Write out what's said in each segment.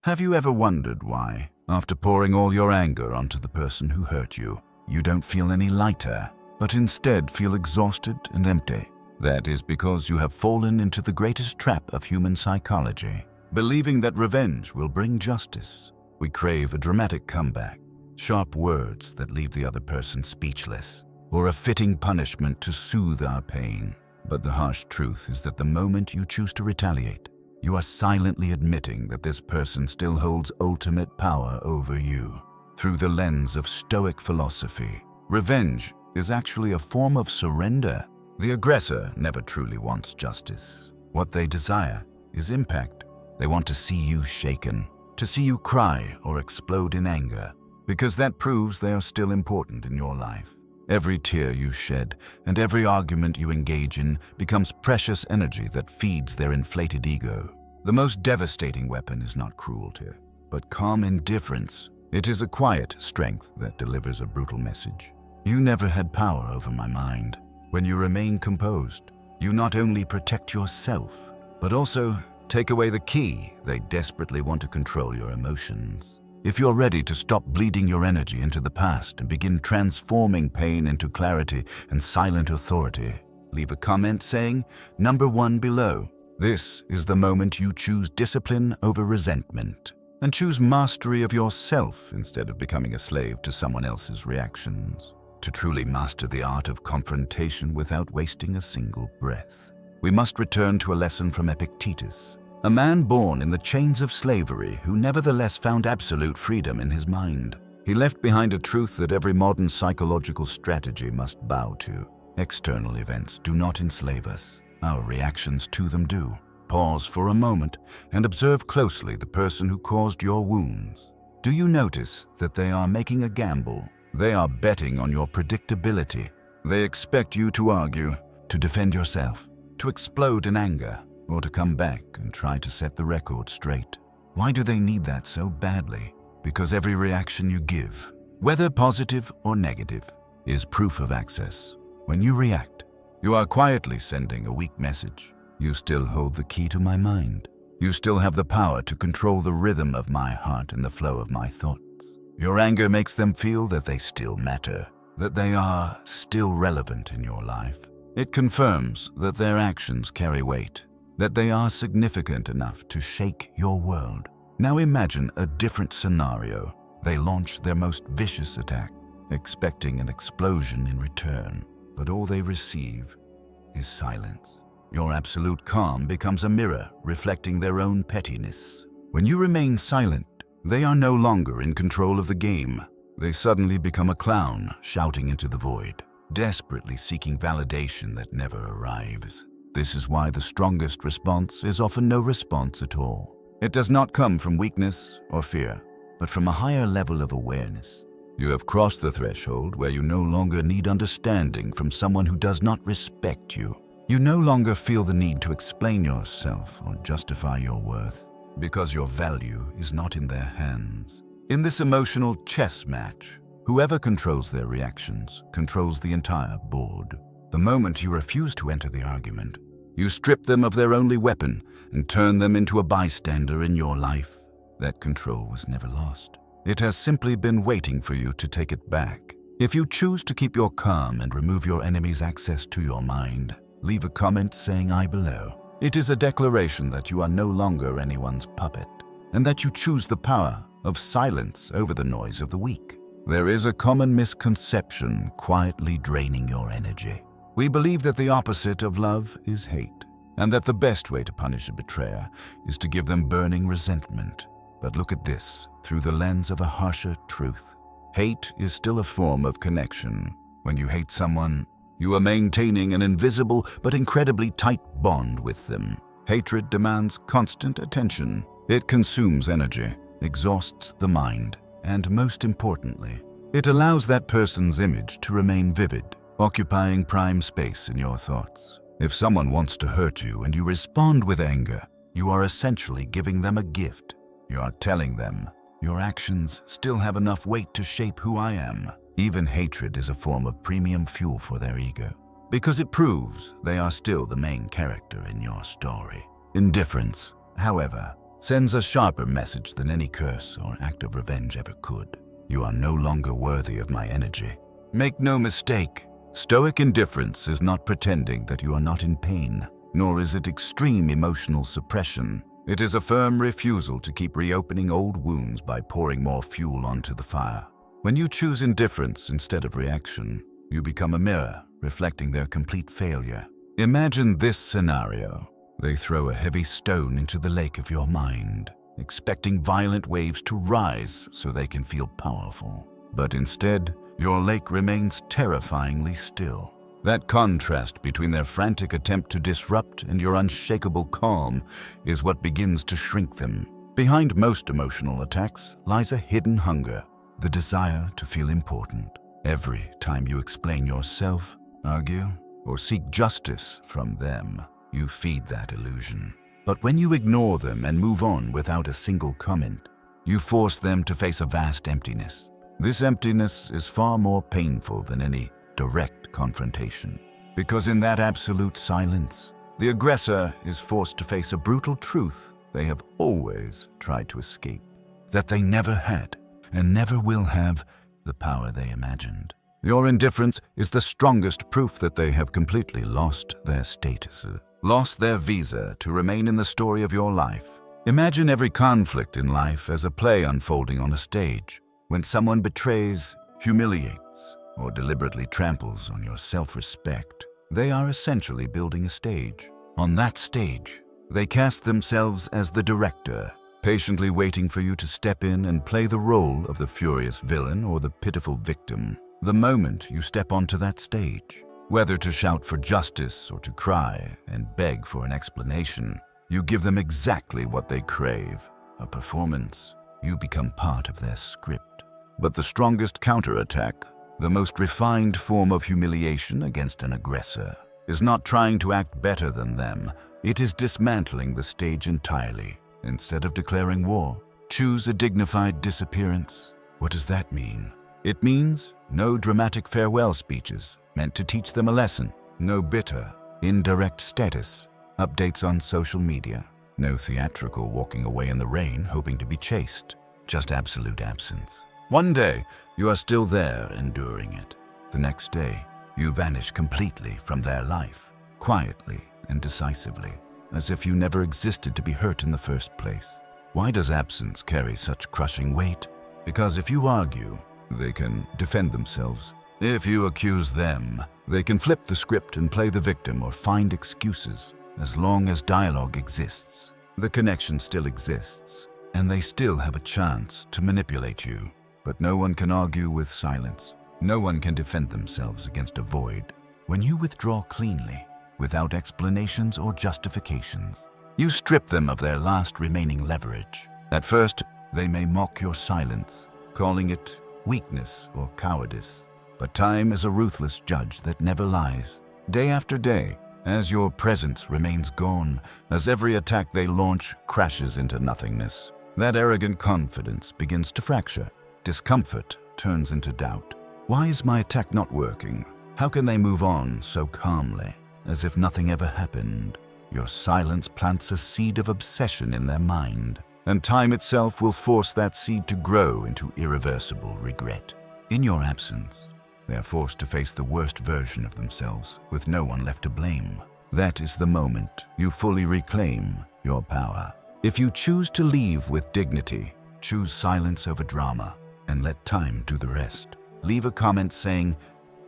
Have you ever wondered why, after pouring all your anger onto the person who hurt you, you don't feel any lighter, but instead feel exhausted and empty? That is because you have fallen into the greatest trap of human psychology, believing that revenge will bring justice. We crave a dramatic comeback, sharp words that leave the other person speechless, or a fitting punishment to soothe our pain. But the harsh truth is that the moment you choose to retaliate, you are silently admitting that this person still holds ultimate power over you. Through the lens of Stoic philosophy, revenge is actually a form of surrender. The aggressor never truly wants justice. What they desire is impact. They want to see you shaken, to see you cry or explode in anger, because that proves they are still important in your life. Every tear you shed and every argument you engage in becomes precious energy that feeds their inflated ego. The most devastating weapon is not cruelty, but calm indifference. It is a quiet strength that delivers a brutal message. You never had power over my mind. When you remain composed, you not only protect yourself, but also take away the key they desperately want to control your emotions. If you're ready to stop bleeding your energy into the past and begin transforming pain into clarity and silent authority, leave a comment saying number 1 below. This is the moment you choose discipline over resentment and choose mastery of yourself instead of becoming a slave to someone else's reactions. To truly master the art of confrontation without wasting a single breath, we must return to a lesson from Epictetus, a man born in the chains of slavery who nevertheless found absolute freedom in his mind. He left behind a truth that every modern psychological strategy must bow to. External events do not enslave us. Our reactions to them do. Pause for a moment and observe closely the person who caused your wounds. Do you notice that they are making a gamble? They are betting on your predictability. They expect you to argue, to defend yourself, to explode in anger, or to come back and try to set the record straight. Why do they need that so badly? Because every reaction you give, whether positive or negative, is proof of access. When you react, you are quietly sending a weak message. You still hold the key to my mind. You still have the power to control the rhythm of my heart and the flow of my thoughts. Your anger makes them feel that they still matter, that they are still relevant in your life. It confirms that their actions carry weight, that they are significant enough to shake your world. Now imagine a different scenario. They launch their most vicious attack, expecting an explosion in return, but all they receive is silence. Your absolute calm becomes a mirror reflecting their own pettiness. When you remain silent, they are no longer in control of the game. They suddenly become a clown shouting into the void, desperately seeking validation that never arrives. This is why the strongest response is often no response at all. It does not come from weakness or fear, but from a higher level of awareness. You have crossed the threshold where you no longer need understanding from someone who does not respect you. You no longer feel the need to explain yourself or justify your worth, because your value is not in their hands. In this emotional chess match, whoever controls their reactions controls the entire board. The moment you refuse to enter the argument, you strip them of their only weapon and turn them into a bystander in your life. That control was never lost. It has simply been waiting for you to take it back. If you choose to keep your calm and remove your enemy's access to your mind, leave a comment saying I below. It is a declaration that you are no longer anyone's puppet, and that you choose the power of silence over the noise of the weak. There is a common misconception quietly draining your energy. We believe that the opposite of love is hate, and that the best way to punish a betrayer is to give them burning resentment. But look at this through the lens of a harsher truth. Hate is still a form of connection. When you hate someone, you are maintaining an invisible but incredibly tight bond with them. Hatred demands constant attention. It consumes energy, exhausts the mind, and most importantly, it allows that person's image to remain vivid, occupying prime space in your thoughts. If someone wants to hurt you and you respond with anger, you are essentially giving them a gift. You are telling them, your actions still have enough weight to shape who I am. Even hatred is a form of premium fuel for their ego, because it proves they are still the main character in your story. Indifference, however, sends a sharper message than any curse or act of revenge ever could. You are no longer worthy of my energy. Make no mistake, Stoic indifference is not pretending that you are not in pain, nor is it extreme emotional suppression. It is a firm refusal to keep reopening old wounds by pouring more fuel onto the fire. When you choose indifference instead of reaction, you become a mirror reflecting their complete failure. Imagine this scenario. They throw a heavy stone into the lake of your mind, expecting violent waves to rise so they can feel powerful. But instead, your lake remains terrifyingly still. That contrast between their frantic attempt to disrupt and your unshakable calm is what begins to shrink them. Behind most emotional attacks lies a hidden hunger, the desire to feel important. Every time you explain yourself, argue, or seek justice from them, you feed that illusion. But when you ignore them and move on without a single comment, you force them to face a vast emptiness. This emptiness is far more painful than any direct confrontation, because in that absolute silence, the aggressor is forced to face a brutal truth they have always tried to escape, that they never had and never will have the power they imagined. Your indifference is the strongest proof that they have completely lost their status, lost their visa to remain in the story of your life. Imagine every conflict in life as a play unfolding on a stage. When someone betrays, humiliates, or deliberately tramples on your self-respect, they are essentially building a stage. On that stage, they cast themselves as the director, patiently waiting for you to step in and play the role of the furious villain or the pitiful victim. The moment you step onto that stage, whether to shout for justice or to cry and beg for an explanation, you give them exactly what they crave, a performance. You become part of their script. But the strongest counterattack, the most refined form of humiliation against an aggressor, is not trying to act better than them. It is dismantling the stage entirely. Instead of declaring war, choose a dignified disappearance. What does that mean? It means no dramatic farewell speeches meant to teach them a lesson, no bitter, indirect status updates on social media, no theatrical walking away in the rain hoping to be chased, just absolute absence. One day, you are still there enduring it. The next day, you vanish completely from their life, quietly and decisively, as if you never existed to be hurt in the first place. Why does absence carry such crushing weight? Because if you argue, they can defend themselves. If you accuse them, they can flip the script and play the victim or find excuses. As long as dialogue exists, the connection still exists, and they still have a chance to manipulate you. But no one can argue with silence. No one can defend themselves against a void. When you withdraw cleanly, without explanations or justifications, you strip them of their last remaining leverage. At first, they may mock your silence, calling it weakness or cowardice. But time is a ruthless judge that never lies. Day after day, as your presence remains gone, as every attack they launch crashes into nothingness, that arrogant confidence begins to fracture. Discomfort turns into doubt. Why is my attack not working? How can they move on so calmly, as if nothing ever happened? Your silence plants a seed of obsession in their mind, and time itself will force that seed to grow into irreversible regret. In your absence, they are forced to face the worst version of themselves with no one left to blame. That is the moment you fully reclaim your power. If you choose to leave with dignity, choose silence over drama, and let time do the rest. Leave a comment saying,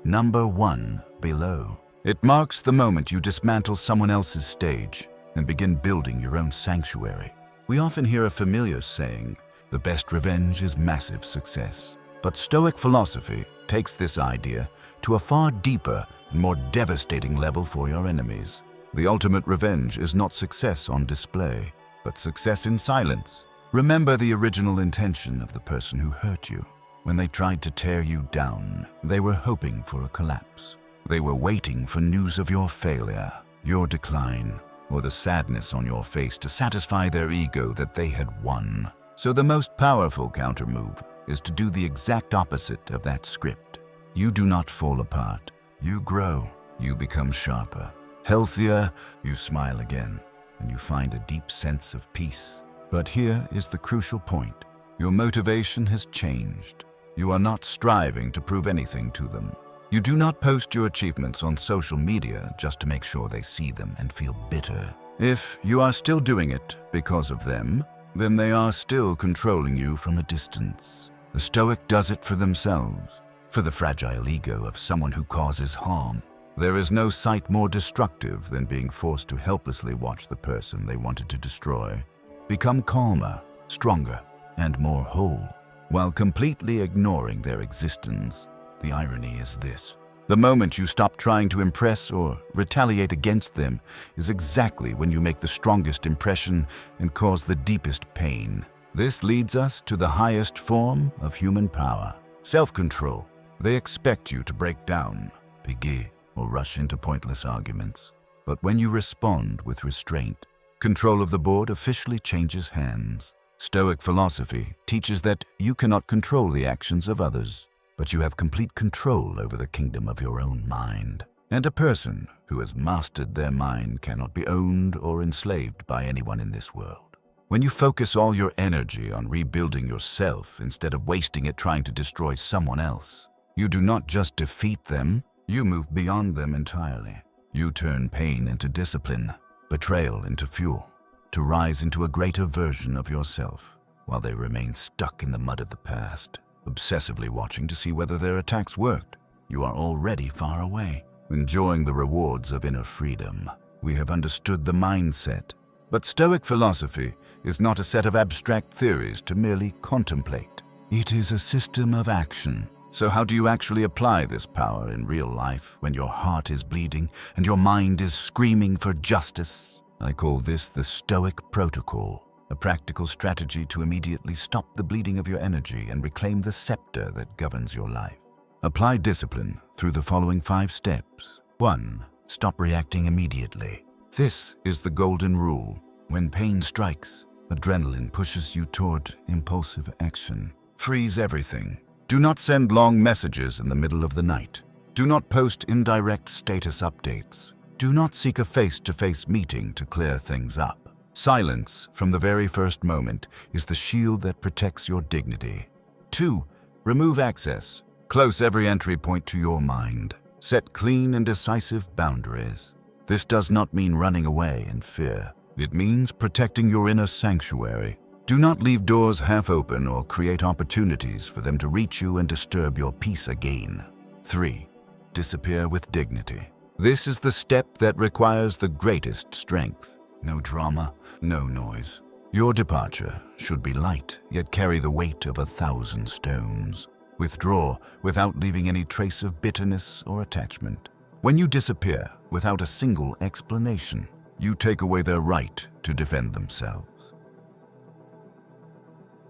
"Number 1" below. It marks the moment you dismantle someone else's stage and begin building your own sanctuary. We often hear a familiar saying, "The best revenge is massive success." But Stoic philosophy takes this idea to a far deeper and more devastating level for your enemies. The ultimate revenge is not success on display, but success in silence. Remember the original intention of the person who hurt you. When they tried to tear you down, they were hoping for a collapse. They were waiting for news of your failure, your decline, or the sadness on your face to satisfy their ego that they had won. So the most powerful countermove is to do the exact opposite of that script. You do not fall apart. You grow. You become sharper. Healthier, you smile again, and you find a deep sense of peace. But here is the crucial point. Your motivation has changed. You are not striving to prove anything to them. You do not post your achievements on social media just to make sure they see them and feel bitter. If you are still doing it because of them, then they are still controlling you from a distance. The Stoic does it for themselves, for the fragile ego of someone who causes harm. There is no sight more destructive than being forced to helplessly watch the person they wanted to destroy become calmer, stronger, and more whole, while completely ignoring their existence. The irony is this: the moment you stop trying to impress or retaliate against them is exactly when you make the strongest impression and cause the deepest pain. This leads us to the highest form of human power: self-control. They expect you to break down, pigue, or rush into pointless arguments. But when you respond with restraint, control of the board officially changes hands. Stoic philosophy teaches that you cannot control the actions of others, but you have complete control over the kingdom of your own mind. And a person who has mastered their mind cannot be owned or enslaved by anyone in this world. When you focus all your energy on rebuilding yourself instead of wasting it trying to destroy someone else, you do not just defeat them, you move beyond them entirely. You turn pain into discipline, betrayal into fuel, to rise into a greater version of yourself, while they remain stuck in the mud of the past, obsessively watching to see whether their attacks worked. You are already far away, enjoying the rewards of inner freedom. We have understood the mindset. But Stoic philosophy is not a set of abstract theories to merely contemplate. It is a system of action. So how do you actually apply this power in real life when your heart is bleeding and your mind is screaming for justice? I call this the Stoic protocol, a practical strategy to immediately stop the bleeding of your energy and reclaim the scepter that governs your life. Apply discipline through the following 5 steps. 1. Stop reacting immediately. This is the golden rule. When pain strikes, adrenaline pushes you toward impulsive action. Freeze everything. Do not send long messages in the middle of the night. Do not post indirect status updates. Do not seek a face-to-face meeting to clear things up. Silence from the very first moment is the shield that protects your dignity. 2. Remove access. Close every entry point to your mind. Set clean and decisive boundaries. This does not mean running away in fear. It means protecting your inner sanctuary. Do not leave doors half open or create opportunities for them to reach you and disturb your peace again. 3. Disappear with dignity. This is the step that requires the greatest strength. No drama, no noise. Your departure should be light, yet carry the weight of 1,000 stones. Withdraw without leaving any trace of bitterness or attachment. When you disappear without a single explanation, you take away their right to defend themselves.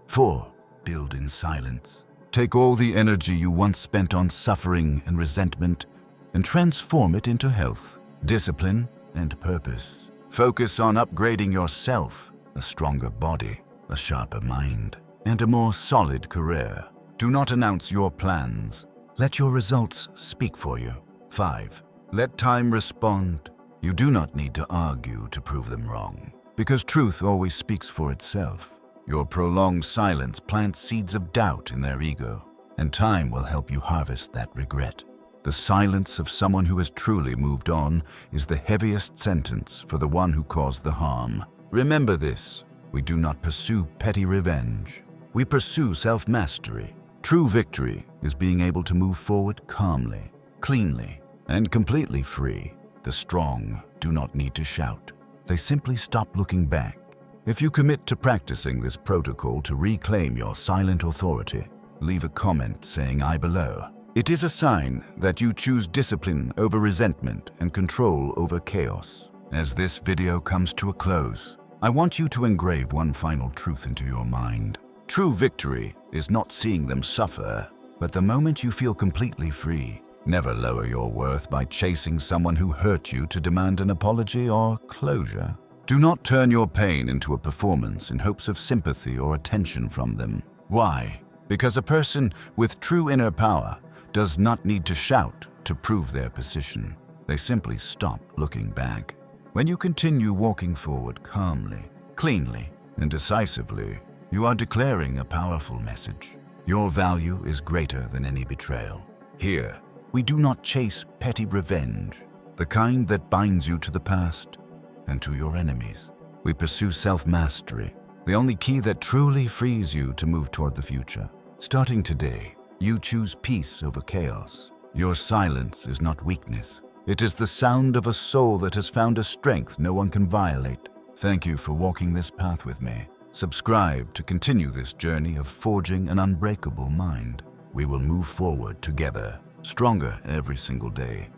4. Build in silence. Take all the energy you once spent on suffering and resentment and transform it into health, discipline, and purpose. Focus on upgrading yourself, a stronger body, a sharper mind, and a more solid career. Do not announce your plans. Let your results speak for you. 5. Let time respond. You do not need to argue to prove them wrong, because truth always speaks for itself. Your prolonged silence plants seeds of doubt in their ego, and time will help you harvest that regret. The silence of someone who has truly moved on is the heaviest sentence for the one who caused the harm. Remember this: we do not pursue petty revenge. We pursue self-mastery. True victory is being able to move forward calmly, cleanly, and completely free. The strong do not need to shout. They simply stop looking back. If you commit to practicing this protocol to reclaim your silent authority, leave a comment saying "I" below. It is a sign that you choose discipline over resentment and control over chaos. As this video comes to a close, I want you to engrave one final truth into your mind. True victory is not seeing them suffer, but the moment you feel completely free. Never lower your worth by chasing someone who hurt you to demand an apology or closure. Do not turn your pain into a performance in hopes of sympathy or attention from them. Why? Because a person with true inner power does not need to shout to prove their position. They simply stop looking back. When you continue walking forward calmly, cleanly, and decisively, you are declaring a powerful message. Your value is greater than any betrayal. Here, we do not chase petty revenge, the kind that binds you to the past and to your enemies. We pursue self-mastery, the only key that truly frees you to move toward the future. Starting today, you choose peace over chaos. Your silence is not weakness. It is the sound of a soul that has found a strength no one can violate. Thank you for walking this path with me. Subscribe to continue this journey of forging an unbreakable mind. We will move forward together, stronger every single day.